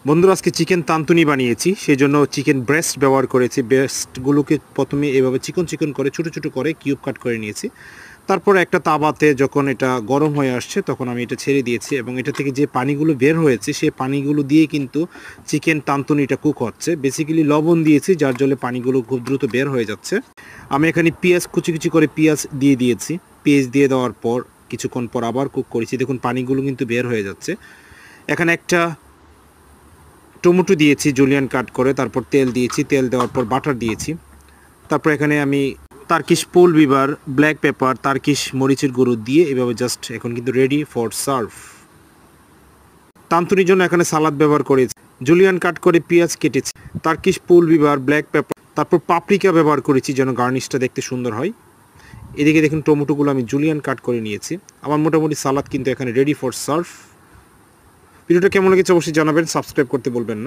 বন্ধুরা আজকে চিকেন তান্তুনি বানিয়েছি, সেই জন্য চিকেন ব্রেস্ট ব্যবহার করেছি। ব্রেস্টগুলোকে প্রথমে এভাবে চিকন চিকন করে ছোটো ছোটো করে কিউব কাট করে নিয়েছি। তারপর একটা তাওয়াতে যখন এটা গরম হয়ে আসছে তখন আমি এটা ছেড়ে দিয়েছি এবং এটা থেকে যে পানিগুলো বের হয়েছে সেই পানিগুলো দিয়ে কিন্তু চিকেন তান্তুনিটা কুক হচ্ছে। বেসিক্যালি লবণ দিয়েছি যার জন্য পানিগুলো খুব দ্রুত বের হয়ে যাচ্ছে। আমি এখানে পেঁয়াজ কুচি কুচি করে পেঁয়াজ দিয়ে দিয়েছি। পেঁয়াজ দিয়ে দেওয়ার পর কিছুক্ষণ পর আবার কুক করেছি। দেখুন পানিগুলো কিন্তু বের হয়ে যাচ্ছে। এখানে একটা টমেটো দিয়েছি জুলিয়ান কাট করে, তারপর তেল দিয়েছি, তেল দেওয়ার পর বাটার দিয়েছি। তারপর এখানে আমি টার্কিশ পোল বিবার, ব্ল্যাক পেপার, টার্কিশ মরিচের গুঁড়ো দিয়ে এভাবে জাস্ট এখন কিন্তু রেডি ফর সার্ভ। তান্তুনির জন্য এখানে সালাদ ব্যবহার করেছি, জুলিয়ান কাট করে পেঁয়াজ কেটেছি, টার্কিশ পোল বিবার, ব্ল্যাক পেপার, তারপর পাপরিকা ব্যবহার করেছি যেন গার্নিশটা দেখতে সুন্দর হয়। এদিকে দেখুন টমেটোগুলো আমি জুলিয়ান কাট করে নিয়েছি। আমার মোটামুটি সালাদ কিন্তু এখানে রেডি ফর সার্ভ। ভিডিওটা কেমন লেগেছে অবশ্যই জানাবেন, সাবস্ক্রাইব করতে বলবেন না।